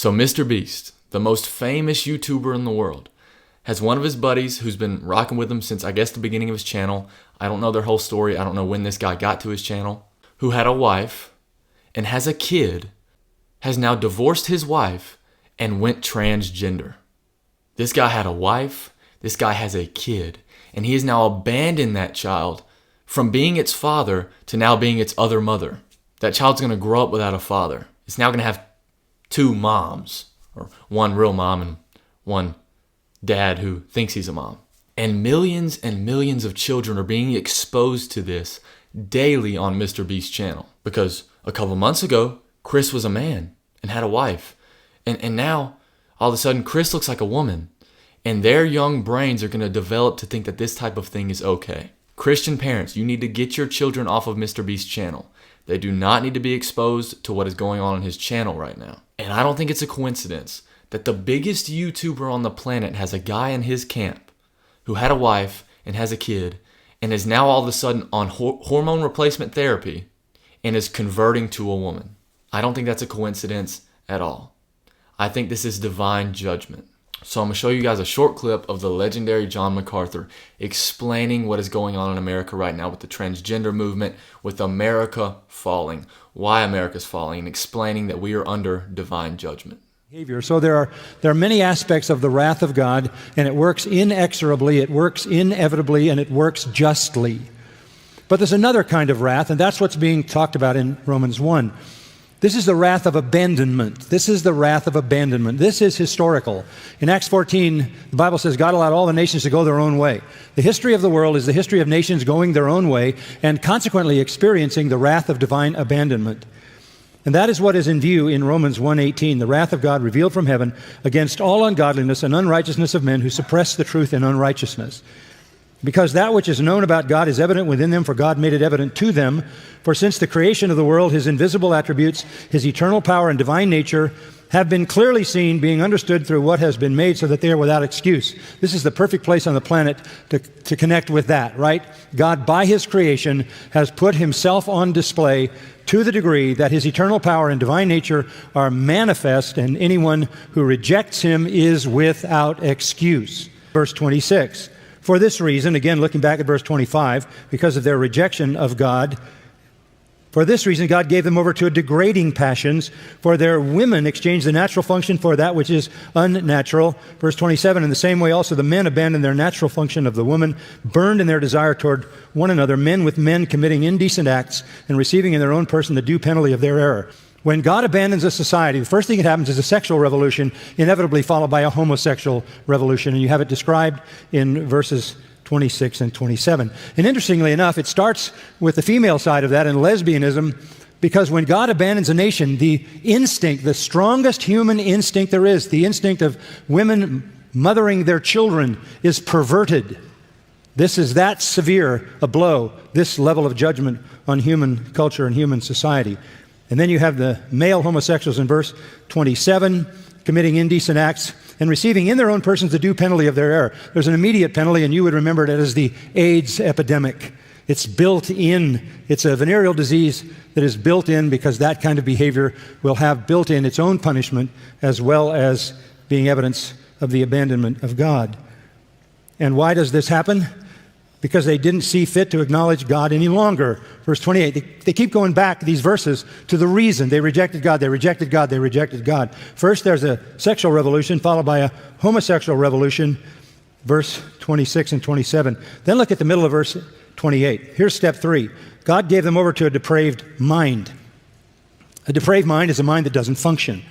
So MrBeast, the most famous YouTuber in the world, has one of his buddies who's been rocking with him since, I guess, the beginning of his channel. I don't know their whole story. I don't know when this guy got to his channel. Who had a wife and has a kid, has now divorced his wife and went transgender. This guy had a wife. This guy has a kid. And he has now abandoned that child from being its father to now being its other mother. That child's going to grow up without a father. It's now going to have two moms, or one real mom and one dad who thinks he's a mom. And millions of children are being exposed to this daily on MrBeast's channel. Because a couple months ago, Chris was a man and had a wife. And now, all of a sudden, Chris looks like a woman. And their young brains are going to develop to think that this type of thing is okay. Christian parents, you need to get your children off of MrBeast's channel. They do not need to be exposed to what is going on his channel right now. And I don't think it's a coincidence that the biggest YouTuber on the planet has a guy in his camp who had a wife and has a kid and is now all of a sudden on hormone replacement therapy and is converting to a woman. I don't think that's a coincidence at all. I think this is divine judgment. So I'm going to show you guys a short clip of the legendary John MacArthur explaining what is going on in America right now with the transgender movement, with America falling, why America's falling, and explaining that we are under divine judgment. So there are many aspects of the wrath of God, and it works inexorably, it works inevitably, and it works justly. But there's another kind of wrath, and that's what's being talked about in Romans 1. This is the wrath of abandonment. This is the wrath of abandonment. This is historical. In Acts 14, the Bible says God allowed all the nations to go their own way. The history of the world is the history of nations going their own way and consequently experiencing the wrath of divine abandonment. And that is what is in view in Romans 1:18, the wrath of God revealed from heaven against all ungodliness and unrighteousness of men who suppress the truth in unrighteousness. Because that which is known about God is evident within them, for God made it evident to them. For since the creation of the world, his invisible attributes, his eternal power and divine nature, have been clearly seen, being understood through what has been made, so that they are without excuse. This is the perfect place on the planet to connect with that, right? God, by his creation, has put himself on display to the degree that his eternal power and divine nature are manifest, and anyone who rejects him is without excuse. Verse 26. For this reason, again, looking back at verse 25, because of their rejection of God, for this reason God gave them over to degrading passions, for their women exchanged the natural function for that which is unnatural. Verse 27, in the same way also the men abandoned their natural function of the woman, burned in their desire toward one another, men with men committing indecent acts and receiving in their own person the due penalty of their error. When God abandons a society, the first thing that happens is a sexual revolution, inevitably followed by a homosexual revolution. And you have it described in verses 26 and 27. And interestingly enough, it starts with the female side of that and lesbianism, because when God abandons a nation, the instinct, the strongest human instinct there is, the instinct of women mothering their children, is perverted. This is that severe a blow, this level of judgment on human culture and human society. And then you have the male homosexuals in verse 27, committing indecent acts and receiving in their own persons the due penalty of their error. There's an immediate penalty, and you would remember it as the AIDS epidemic. It's built in. It's a venereal disease that is built in, because that kind of behavior will have built in its own punishment, as well as being evidence of the abandonment of God. And why does this happen? Because they didn't see fit to acknowledge God any longer. Verse 28, they keep going back, these verses, to the reason. They rejected God, they rejected God, they rejected God. First, there's a sexual revolution, followed by a homosexual revolution, verse 26 and 27. Then look at the middle of verse 28. Here's step 3. God gave them over to a depraved mind. A depraved mind is a mind that doesn't function.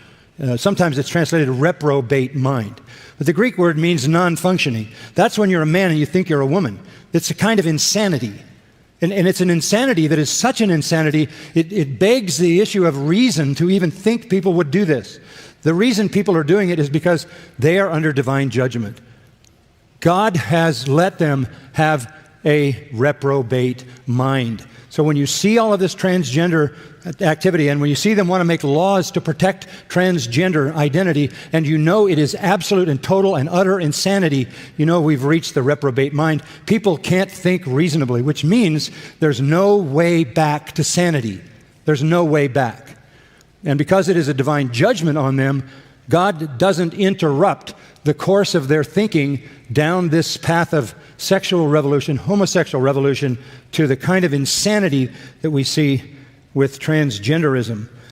Sometimes it's translated reprobate mind. But the Greek word means non-functioning. That's when you're a man and you think you're a woman. It's a kind of insanity. And it's an insanity that is such an insanity, it begs the issue of reason to even think people would do this. The reason people are doing it is because they are under divine judgment. God has let them have a reprobate mind. So when you see all of this transgender activity, and when you see them want to make laws to protect transgender identity, and you know it is absolute and total and utter insanity, you know we've reached the reprobate mind. People can't think reasonably, which means there's no way back to sanity. There's no way back. And because it is a divine judgment on them, God doesn't interrupt the course of their thinking down this path of sexual revolution, homosexual revolution, to the kind of insanity that we see with transgenderism.